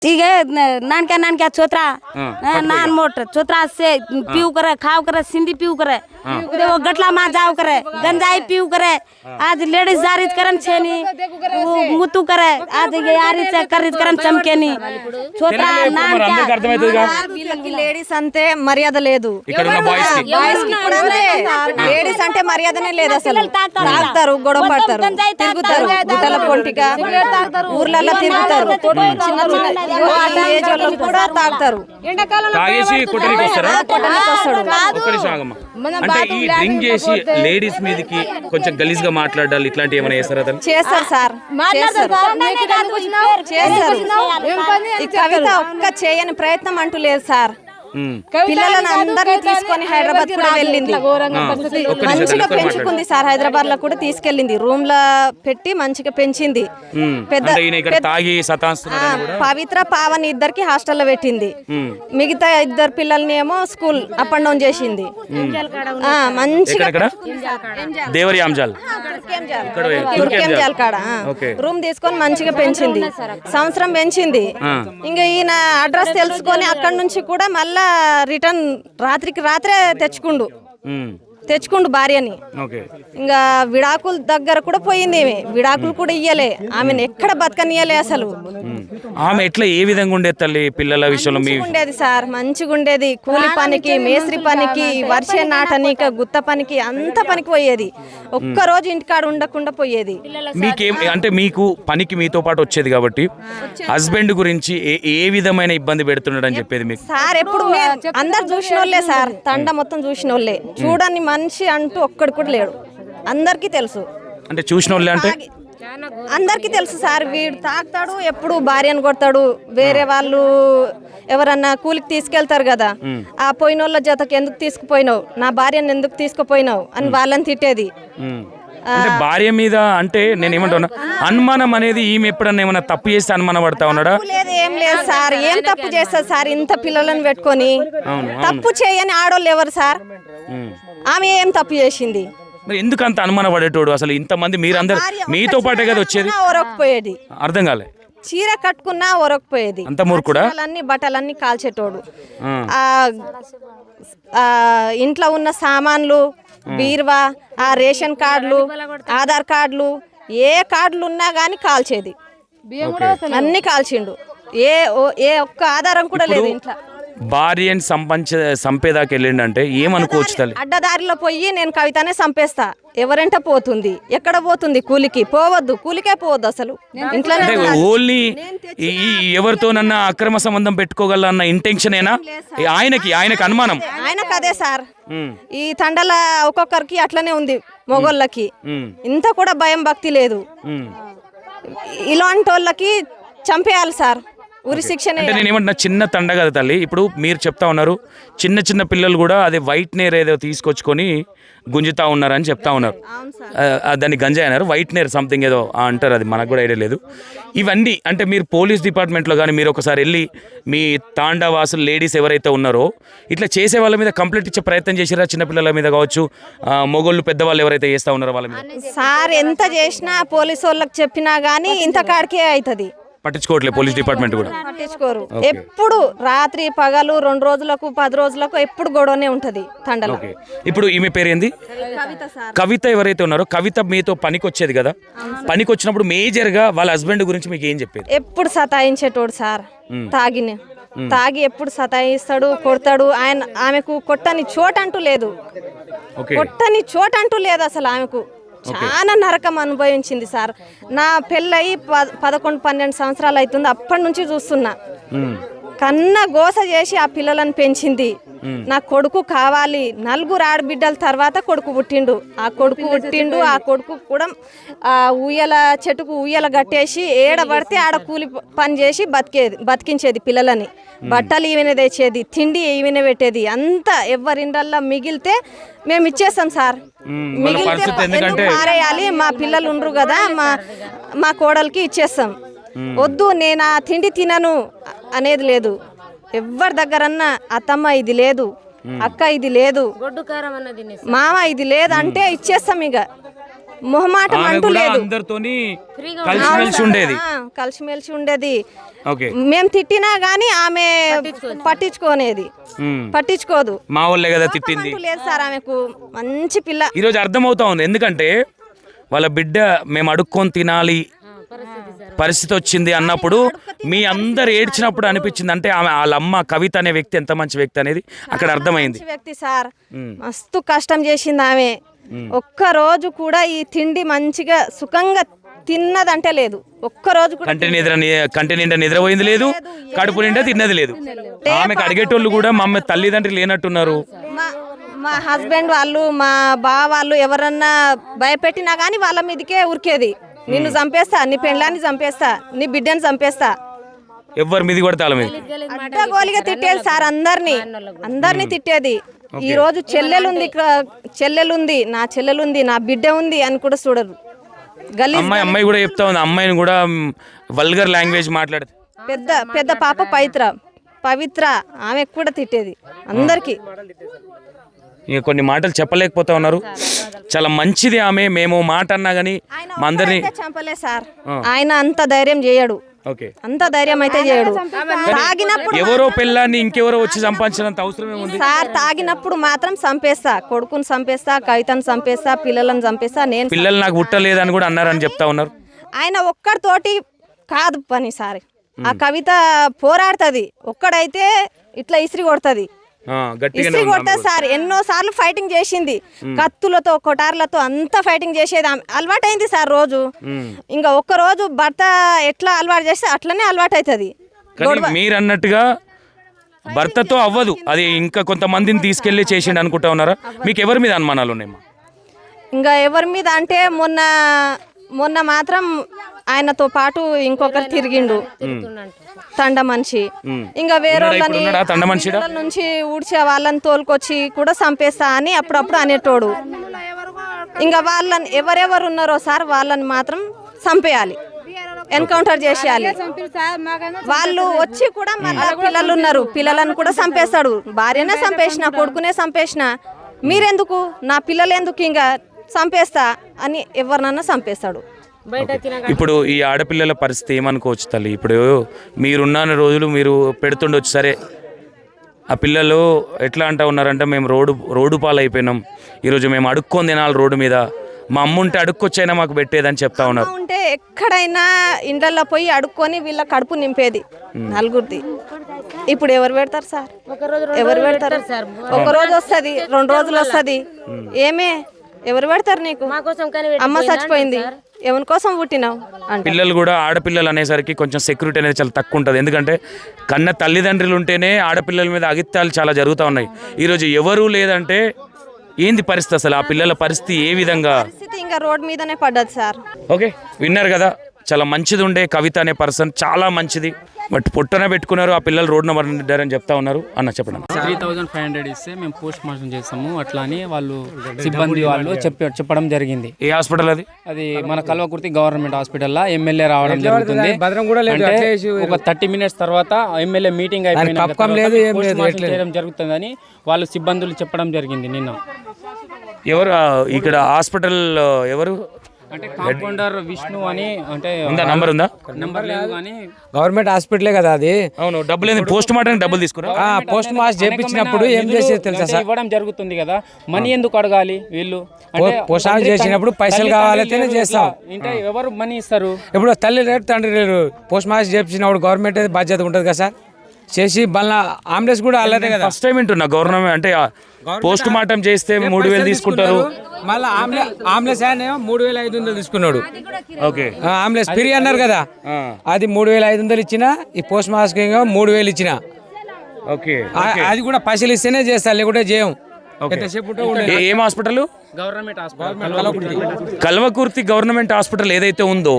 ठीक है नान क्या चोतरा नान मोट चोतरा से पीऊ करे खाओ करे सिंधी पीऊ करे वो गटला मा जाओ करे गंजाई पीऊ करे आज लेडीज जारीत करन छेनी वो मुतु करे आज यारी करित करन चमकेनी चोतरा नान क्या లేడీస్ అంటే మర్యాద లేదు బాయ్స్ కి కూడా అంతే లేడీస్ అంటే మర్యాదనే లేదు అసలు తాగుతారు గొడవ పడతారు తిరుగుతారు గుట్టల పొంటిగా ఊర్లలో తిరుగుతారు చిన్న చిన్న ఏజ్ వాళ్ళు కూడా తాగుతారు తాగేసి కొట్టడానికి వస్తారా ఒక్క నిమిషం ఆగమ్మా అంటే ఈ డ్రింక్ చేసి లేడీస్ మీదకి కొంచెం గలీజ్ గా మాట్లాడాలి ఇట్లాంటి ఏమైనా చేస్తారా అతను చేస్తారు సార్ చేస్తారు ఈ కవిత ఒక్క చేయని ప్రయత్నం అంటూ లేదు సార్ పిల్లలను అందరినీ తీసుకొని హైదరాబాద్ కూడా వెళ్ళింది మంచిగా పెంచుకుంది సార్ హైదరాబాద్ లో కూడా తీసుకెళ్ళింది రూమ్ లో పెట్టి మంచిగా పెంచింది పవిత్ర పావని ఇద్దరికి హాస్టల్లో పెట్టింది మిగతా ఇద్దరు పిల్లల్ని ఏమో స్కూల్ అప్ అండ్ డౌన్ చేసింది మంచిగా తుర్కేంజాల్ కాడ రూమ్ తీసుకొని మంచిగా పెంచింది సంవత్సరం పెంచింది ఇంకా ఈయన అడ్రస్ తెలుసుకొని అక్కడ నుంచి కూడా మళ్ళా రిటర్న్ రాత్రికి రాత్రే తెచ్చుకుండు భార్యని ఇంకా విడాకుల దగ్గర కూడా పోయింది విడాకులు కూడా ఇయ్యలే ఆమెను ఎక్కడ బతకనియలే అసలు ఆమె ఎట్లా ఏ విధంగా ఉండేది తల్లి పిల్లల విషయంలో ఉండేది సార్ మంచిగా ఉండేది కూలి పనికి మేస్త్రి పనికి వర్ష నాటనికి గుత్త పనికి అంత పనికి పోయేది ఒక్క రోజు ఇంటికాడ ఉండకుండా పోయేది మీకేం అంటే మీకు పనికి మీతో పాటు వచ్చేది కాబట్టి హస్బెండ్ గురించి ఏ విధమైన ఇబ్బంది పెడుతున్నాడు అని చెప్పేది మీకు సార్ ఎప్పుడు అందరు చూసిన వాళ్ళే సార్ తండ మొత్తం చూసిన వాళ్ళే చూడని మనిషి అంటూ ఒక్కడు కూడా లేడు అందరికీ తెలుసు అంటే చూసిన వాళ్ళే అంటే అందరికి తెలుసు సార్ వీడు తాగుతాడు ఎప్పుడు భార్యను కొడతాడు వేరే వాళ్ళు ఎవరన్నా కూలికి తీసుకెళ్తారు కదా ఆ పోయిన వాళ్ళ జతకి ఎందుకు తీసుకుపోయినావు నా భార్యను ఎందుకు తీసుకుపోయినావు అని వాళ్ళని తిట్టేది అంటే భార్య మీద అంటే నేను ఏమంటున్నా అనుమానం అనేది ఈమె ఎప్పుడన్నా ఏమన్నా తప్పు చేస్తే అనుమానం పడతా ఉన్నాడా లేదు ఏం లేదు సార్ ఏం తప్పు చేస్తారు సార్ ఇంత పిల్లలను పెట్టుకొని తప్పు చేయని ఆడోళ్ళు ఎవరు సార్ ఆమె ఏం తప్పు చేసింది మరి ఎందుకు అంత అనుమానం పడేటోడు అసలు ఇంతమంది మీరందరూ మీతో పాటే కదా వచ్చేది ఒరకపోయేది అర్థం కాలే చీర కట్టుకున్నా ఒరకపోయేది అంత మూర్ఖుడా బట్టలన్నీ కాల్చేటోడు ఇంట్లో ఉన్న సామాన్లు బీరువా ఆ రేషన్ కార్డులు ఆధార్ కార్డులు ఏ కార్డులు ఉన్నా గానీ కాల్చేది అన్ని కాల్చిండు ఏ ఒక్క ఆధారం కూడా లేదు ఇంట్లో భార్యని సంపేదాకి వెళ్ళిండంటే ఏమనుకోవచ్చు తల్లి అడ్డదారిలో పోయి నేను కవితనే సంపేస్తా ఎవరంటే పోతుంది ఎక్కడ పోతుంది కూలికి పోవద్దు కూలికే పోవద్దు అసలు ఇంట్లో ఓన్లీ ఎవరితోనన్నా అక్రమ సంబంధం పెట్టుకోగలన్న ఇంటెన్షన్ ఏనా ఆయనకి అనుమానం ఆయనకు అదే సార్ ఈ తండల ఒక్కొక్కరికి అట్లనే ఉంది మొగోళ్ళకి ఇంత కూడా భయం భక్తి లేదు ఇలాంటి వాళ్ళకి చంపేయాలి సార్ ఉరి శిక్షణ అంటే నేను ఏమంటున్నా చిన్న తండ కదా తల్లి ఇప్పుడు మీరు చెప్తా ఉన్నారు చిన్న చిన్న పిల్లలు కూడా అదే వైట్ నేర్ ఏదో తీసుకొచ్చుకొని గుంజుతా ఉన్నారని చెప్తా ఉన్నారు దాన్ని గంజాయి అన్నారు వైట్ నేర్ సంథింగ్ ఏదో అంటారు అది మనకు కూడా ఐడియా లేదు ఇవన్నీ అంటే మీరు పోలీస్ డిపార్ట్మెంట్లో కానీ మీరు ఒకసారి వెళ్ళి మీ తాండావాసులు లేడీస్ ఎవరైతే ఉన్నారో ఇట్లా చేసే వాళ్ళ మీద కంప్లైంట్ ఇచ్చే ప్రయత్నం చేసిరా చిన్నపిల్లల మీద కావచ్చు మొగోళ్ళు పెద్దవాళ్ళు ఎవరైతే చేస్తూ ఉన్నారో వాళ్ళ మీద సార్ ఎంత చేసినా పోలీసు వాళ్ళకి చెప్పినా కానీ ఇంత కాడికే అవుతుంది పట్టించుకోవట్లేదు పోలీస్ డిపార్ట్మెంట్ కూడా పట్టించుకోరు ఎప్పుడు రాత్రి పగలు 2 రోజులకు 10 రోజులకు ఎప్పుడు గొడవనే ఉంటది తండలో ఇప్పుడు ఈమె పేరు ఏంది కవిత ఎవరైతే ఉన్నారో కవిత మీతో పనికి వచ్చేది కదా పనికి వచ్చినప్పుడు మేజర్ గా వాళ్ళ హస్బెండ్ గురించి మీకు ఏం చెప్పేది ఎప్పుడు సతాయించేటోడు సార్ తాగి ఎప్పుడు సతాయిస్తాడు కొడతాడు ఆమెకు కొట్టని చోటంటూ లేదు అసలు ఆమెకు చాలా నరకం అనుభవించింది సార్ నా పెళ్ళయి 11-12 సంవత్సరాలు అవుతుంది అప్పటి నుంచి చూస్తున్నా కన్న గోస చేసి ఆ పిల్లలను పెంచింది నా కొడుకు కావాలి 4 ఆడబిడ్డల తర్వాత కొడుకు పుట్టిండు ఆ కొడుకు కూడా ఆ చెట్టుకు ఉయ్యల కట్టేసి ఏడబడితే ఆడ కూలి పని చేసి బతికించేది పిల్లలని బట్టలు ఈవెనే తెచ్చేది తిండి ఈవెనే పెట్టేది అంతా ఎవరిండల్లా మిగిలితే మేము ఇచ్చేస్తాం సార్ మిగిలితే మారేయాలి మా పిల్లలు ఉండరు కదా మా కోడలికి ఇచ్చేస్తాం వద్దు నేను ఆ తిండి తినను అనేది లేదు ఎవరి దగ్గరన్నా అత్తమ్మ ఇది లేదు అక్క ఇది లేదు మామ ఇది లేదు అంటే ఇచ్చేస్తాం ఇక మొహమాటం ఆమె అంటూ కూడా లేదు. అందరితోని కలిసిమెలిసి ఉండేది. కలిసిమెలిసి ఉండేది. ఓకే, మేము తిట్టినా గానీ ఆమె పట్టించుకోదు. మా వాళ్ళే కదా తిట్టింది. అంటూ లేదు సార్ ఆమెకు. మంచి పిల్ల. ఈరోజు అర్థమవుతా ఉంది, ఎందుకంటే వాళ్ళ బిడ్డ మేము అడుక్కొని తినాలి పరిస్థితి వచ్చింది అన్నప్పుడు మీ అందరు ఏడ్చినప్పుడు అనిపించింది అంటే ఆమె వాళ్ళ అమ్మ కవిత అనే వ్యక్తి ఎంత మంచి వ్యక్తి అనేది అక్కడ అర్థమైంది. మంచి వ్యక్తి సార్. మస్తు కష్టం చేసింది ఆమె. ఒక్క రోజు కూడా ఈ తిండి మంచిగా సుఖంగా తిన్నదంటే లేదు. ఒక్క రోజు కూడా కంటి నిండా నిద్రపోయింది లేదు, కడుపు నిండా తిన్నది లేదు. ఆమెకు అడిగేటోళ్ళు కూడా మా అమ్మ తల్లిదండ్రులు లేనట్టున్నారు. మా హస్బెండ్ వాళ్ళు, మా బావ వాళ్ళు ఎవరన్నా భయపెట్టినా గానీ వాళ్ళ మీదకే ఉరికేది. నిన్ను చంపేస్తా, నీ పెండ్లాన్ని చంపేస్తా, నీ బిడ్డని చంపేస్తా. ఎవరి మీది కూడా తాళ మీద అడ్డగోలిగా తిట్టేది సార్. అందరినీ తిట్టేది. ఈ రోజు చెల్లెలుంది, నా చెల్లెలుంది, నా బిడ్డ ఉంది అని కూడా చూడరు. అమ్మాయి కూడా చెప్తా ఉంది, అమ్మాయిని కూడా వల్గర్ లాంగ్వేజ్ మాట్లాడుతుంది. పెద్ద పాప పవిత్ర ఆమె కూడా తిట్టేది అందరికి. ఇక కొన్ని మాటలు చెప్పలేకపోతా ఉన్నారు. చాలా మంచిది ఆమె. మేము మాట అన్నా గానీ మా అందరినీ చంపలే సార్. ఆయన అంత ధైర్యం చేయడు. అంత ధైర్యం అయితే చేయడు. తాగినప్పుడు ఎవరో పిల్లాన్ని ఇంకెవరో వచ్చి సంపాదించినంత అవసరమే ఉంది సార్. తాగినప్పుడు మాత్రం చంపేస్తా, కొడుకుని చంపేస్తా, కవితను చంపేస్తా, పిల్లలను చంపేస్తా. పిల్లలు నాకు పుట్టలేదని కూడా అన్నారని చెప్తా ఉన్నారు. ఆయన ఒక్కడితోటి కాదు పని సార్. ఆ కవిత పోరాడుతుంది. ఒక్కడైతే ఇట్లా ఇసిరి కొడుతుంది. ఇస్త్రీ కొడుతుంది సార్. ఎన్నో సార్లు ఫైటింగ్ చేసింది. కత్తులతో, కొటార్లతో అంతా ఫైటింగ్ చేసేది. అలవాటైంది సార్. రోజు ఇంకా ఒక్క రోజు భర్త ఎట్లా అలవాటు చేస్తే అట్లనే అలవాటు అవుతుంది. మీరు అన్నట్టుగా భర్తతో అవ్వదు అది, ఇంకా కొంతమందిని తీసుకెళ్లి చేసిండు అనుకుంటా ఉన్నారా? మీకు ఎవరి మీద అనుమానాలు ఉన్నాయి? ఇంకా ఎవరి మీద అంటే మొన్న మాత్రం ఆయనతో పాటు ఇంకొకరు తిరిగిండు, తండ మనిషి. ఇంకా వేరే నుంచి ఊడ్చే వాళ్ళని తోలుకొచ్చి కూడా చంపేస్తా అని అప్పుడప్పుడు అనేటోడు. ఇంకా వాళ్ళని ఎవరెవరు ఉన్నారో సార్ వాళ్ళని మాత్రం చంపేయాలి, ఎన్కౌంటర్ చేసేయాలి. వాళ్ళు వచ్చి కూడా మళ్ళీ పిల్లలు ఉన్నారు, పిల్లలను కూడా చంపేస్తాడు. భార్యనే చంపేసిన, కొడుకునే చంపేసిన. మీరెందుకు, నా పిల్లలు ఎందుకు, ఇంకా చంపేస్తా అని ఎవరినన్నా చంపేస్తాడు. ఇప్పుడు ఈ ఆడపిల్లల పరిస్థితి ఏమనుకోవచ్చు తల్లి? ఇప్పుడు మీరున్న రోజులు మీరు పెడుతుండొచ్చు, సరే. ఆ పిల్లలు ఎట్లా అంటా ఉన్నారంటే మేము రోడ్డు పాలైపోయినాం, ఈరోజు మేము అడుక్కొని తినాలి రోడ్డు మీద, మా అమ్మ ఉంటే అడుక్కొచ్చైనా మాకు పెట్టేదని చెప్తా ఉన్నారు. ఉంటే ఎక్కడైనా ఇండ్లలో పోయి అడుక్కొని వీళ్ళ కడుపు నింపేది నలుగురిది. ఇప్పుడు ఎవరు పెడతారు సార్? ఎవరు పెడతారు? ఒక రోజు వస్తుంది, 2 రోజులు వస్తుంది. ఏమే ఎవరు పెడతారు నీకు? అమ్మ చచ్చిపోయింది, ఎవరి కోసం పుట్టినావు? పిల్లలు కూడా ఆడపిల్లలు అనేసరికి కొంచెం సెక్యూరిటీ అనేది చాలా తక్కువ ఉంటుంది. ఎందుకంటే కన్న తల్లిదండ్రులు ఉంటేనే ఆడపిల్లల మీద అగిత్యాలు చాలా జరుగుతూ ఉన్నాయి. ఈరోజు ఎవరు లేదంటే ఏంది పరిస్థితి? అసలు ఆ పిల్లల పరిస్థితి ఏ విధంగా? ఇంకా రోడ్ మీదనే పడ్డది సార్. ఓకే, విన్నారు కదా, చాలా మంచిది ఉండే కవిత అనే పర్సన్, చాలా మంచిది. బట్ పొట్టన పెట్టుకున్నారు, ఆ పిల్లలు రోడ్డున పడ్డారని చెప్తా ఉన్నారు. అన్న చెప్పండి. 3500 ఇస్తే మేము పోస్ట్ మార్టం చేస్తాము అట్లా అని వాళ్ళు సిబ్బంది వాళ్ళు చెప్పడం జరిగింది. ఏ హాస్పిటల్ అది? అది మన కల్వకుర్తి గవర్నమెంట్ హాస్పిటల్లో ఎమ్మెల్యే రావడం జరుగుతుంది. అంటే ఒక 30 minutes తర్వాత ఎమ్మెల్యే మీటింగ్ చేయడం జరుగుతుందని వాళ్ళు సిబ్బందులు చెప్పడం జరిగింది నిన్న. ఎవరు ఇక్కడ హాస్పిటల్ ఎవరు? అంటే కాంపౌండర్ విష్ణు అని. అంటే నంబర్ ఉందా? నంబర్ లేదు కానీ గవర్నమెంట్ హాస్పిటలే కదా అది. అవును, డబ్బులు పోస్ట్ మార్టం డబ్బులు తీసుకురా. పోస్ట్ మార్టం చేయించినప్పుడు ఏం చేసేది తెలుసా సార్? ఇవ్వడం జరుగుతుంది కదా, మనీ ఎందుకు అడగాలి వీళ్ళు? పోస్ట్ మార్టం చేసినప్పుడు పైసలు కావాలైతేనే చేస్తాం. అంటే ఎవరు మనీ ఇస్తారు? ఇప్పుడు తల్లి లేరు తండ్రి లేరు, పోస్ట్ మార్టం చేయించినప్పుడు గవర్నమెంట్ బాధ్యత ఉంటుంది కదా సార్. చేసి మళ్ళీ అంబులెన్స్ కూడా అలానే కదా. ఫస్ట్ టైం వింటున్నా గవర్నమెంట్ అంటే పోస్ట్ మార్టం చేస్తే 3000 తీసుకుంటారు. మళ్ళీ అంబులెన్స్ ఆయన 3500 తీసుకున్నాడు. ఓకే, అంబులెన్స్ ఫ్రీ అన్నారు కదా, అది 3500 ఇచ్చిన, ఈ పోస్ట్ మార్టం 3000 ఇచ్చిన. ఓకే, అది కూడా పైసలు ఇస్తేనే చేస్తారు, లేకుంటే చేయం. ఏం hospital? Government hospital Kalwakurthy government hospital ఏదైతే ఉందో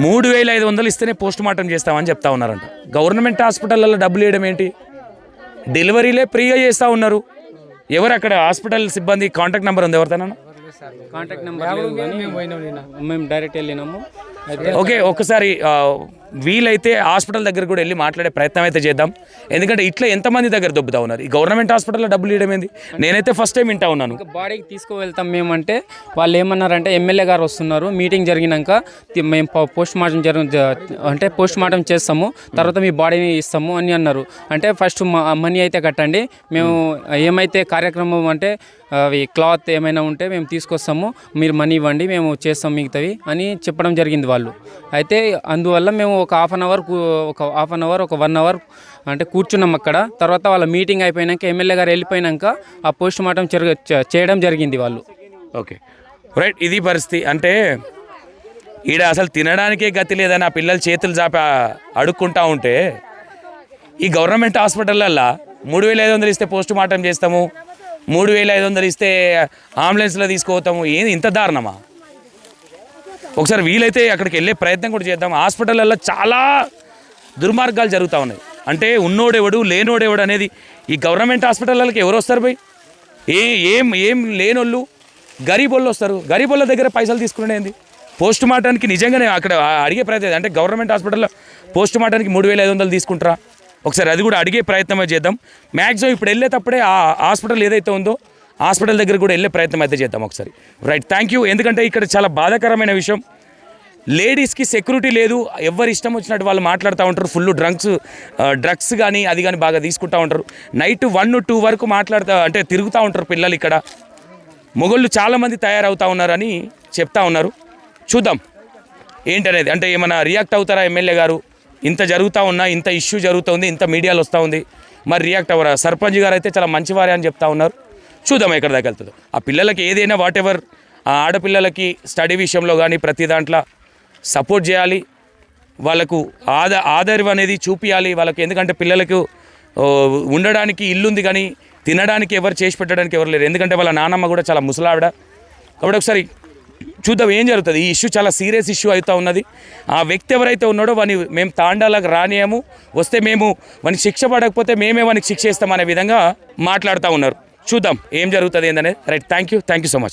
3500 ఇస్తేనే పోస్ట్ మార్టం చేస్తామని చెప్తా ఉన్నారంట. గవర్నమెంట్ హాస్పిటల్లో డబ్బులు వేయడం ఏంటి? డెలివరీలే ఫ్రీగా చేస్తూ ఉన్నారు. ఎవరు అక్కడ హాస్పిటల్ సిబ్బంది కాంటాక్ట్ నెంబర్ ఉంది ఎవరితోనా? కాంటాక్ట్ నెంబర్ మేము డైరెక్ట్ వెళ్ళినాము. ఓకే, ఒకసారి వీలైతే హాస్పిటల్ దగ్గర కూడా వెళ్ళి మాట్లాడే ప్రయత్నం అయితే చేద్దాం. ఎందుకంటే ఇట్లా ఎంతమంది దగ్గర దొబ్బుతా ఉన్నారు. ఈ గవర్నమెంట్ హాస్పిటల్లో డబ్బులు ఇవ్వడం ఏంది? నేనైతే ఫస్ట్ టైం వింటా ఉన్నాను. బాడీకి తీసుకువెళ్తాం మేమంటే వాళ్ళు ఏమన్నారంటే ఎమ్మెల్యే గారు వస్తున్నారు, మీటింగ్ జరిగినాక మేము పోస్ట్ మార్టం చేస్తాము, తర్వాత మీ బాడీని ఇస్తాము అని అన్నారు. అంటే ఫస్ట్ మనీ అయితే కట్టండి, మేము ఏమైతే కార్యక్రమం అంటే అవి క్లాత్ ఏమైనా ఉంటే మేము తీసుకొస్తాము, మీరు మనీ ఇవ్వండి, మేము చేస్తాం మిగతావి అని చెప్పడం జరిగింది వాళ్ళు. అయితే అందువల్ల మేము ఒక హాఫ్ అన్ అవర్ ఒక 1 అవర్ అంటే కూర్చున్నాం అక్కడ. తర్వాత వాళ్ళ మీటింగ్ అయిపోయాక ఎమ్మెల్యే గారు వెళ్ళిపోయాక ఆ పోస్ట్ మార్టం చేయడం జరిగింది వాళ్ళు. ఓకే రైట్, ఇది పరిస్థితి. అంటే ఈడ అసలు తినడానికే గతి లేదని ఆ పిల్లలు చేతులు చాపి అడుక్కుంటా ఉంటే ఈ గవర్నమెంట్ హాస్పిటళ్ళల్లో 3,500 ఇస్తే పోస్ట్ మార్టం చేస్తాము, 3,500 ఇస్తే అంబులెన్స్లో తీసుకుపోతాము. ఏంది ఇంత దారుణమా? ఒకసారి వీలైతే అక్కడికి వెళ్ళే ప్రయత్నం కూడా చేద్దాం. హాస్పిటళ్ళల్లో చాలా దుర్మార్గాలు జరుగుతూ ఉన్నాయి. అంటే ఉన్నోడెవడు లేనోడెవడు అనేది ఈ గవర్నమెంట్ హాస్పిటళ్ళకి ఎవరు వస్తారు పోయి? ఏం లేనోళ్ళు గరీబోళ్ళు వస్తారు. గరీబోళ్ళ దగ్గర పైసలు తీసుకునేది పోస్ట్ మార్టానికి. నిజంగానే అక్కడ అడిగే ప్రయత్నం అంటే గవర్నమెంట్ హాస్పిటల్లో పోస్ట్ మార్టానికి 3,500 తీసుకుంటారా? ఒకసారి అది కూడా అడిగే ప్రయత్నమే చేద్దాం. మ్యాక్సిమం ఇప్పుడు వెళ్ళేటప్పుడే ఆ హాస్పిటల్ ఏదైతే ఉందో హాస్పిటల్ దగ్గర కూడా వెళ్ళే ప్రయత్నం అయితే చేద్దాం ఒకసారి. Right, thank you. ఎందుకంటే ఇక్కడ చాలా బాధాకరమైన విషయం, లేడీస్కి సెక్యూరిటీ లేదు. ఎవరు ఇష్టం వచ్చినట్టు వాళ్ళు మాట్లాడుతూ ఉంటారు. ఫుల్ డ్రగ్స్ కానీ అది కానీ బాగా తీసుకుంటూ ఉంటారు. నైట్ 1-2 వరకు అంటే తిరుగుతూ ఉంటారు పిల్లలు. ఇక్కడ మొగళ్ళు చాలామంది తయారవుతూ ఉన్నారని చెప్తా ఉన్నారు. చూద్దాం ఏంటనేది. అంటే ఏమైనా రియాక్ట్ అవుతారా ఎమ్మెల్యే గారు? ఇంత జరుగుతూ ఉన్నా, ఇంత ఇష్యూ జరుగుతుంది, ఇంత మీడియాలో వస్తూ ఉంది, మరి రియాక్ట్ అవ్వరా? సర్పంచ్ గారు అయితే చాలా మంచివారే అని చెప్తా ఉన్నారు. చూద్దాం ఎక్కడ దాకా వెళ్తుందో. ఆ పిల్లలకి ఏదైనా వాటెవర్, ఆ ఆడపిల్లలకి స్టడీ విషయంలో కానీ ప్రతి దాంట్లో సపోర్ట్ చేయాలి. వాళ్ళకు ఆదరణ అనేది చూపించాలి వాళ్ళకి. ఎందుకంటే పిల్లలకు ఉండడానికి ఇల్లుంది కానీ తినడానికి ఎవరు చేసి పెట్టడానికి ఎవరు లేరు. ఎందుకంటే వాళ్ళ నాన్నమ్మ కూడా చాలా ముసలావిడ. కాబట్టి ఒకసారి చూద్దాం ఏం జరుగుతుంది. ఈ ఇష్యూ చాలా సీరియస్ ఇష్యూ అవుతూ ఉన్నది. ఆ వ్యక్తి ఎవరైతే ఉన్నాడో వాని మేము తాండాలకు రానియము, వస్తే మేము వానికి శిక్ష పడకపోతే మేమే వానికి శిక్ష ఇస్తామనే విధంగా మాట్లాడుతూ ఉన్నారు. చూద్దాం ఏం జరుగుతుంది ఏందనేది. Right, thank you so much.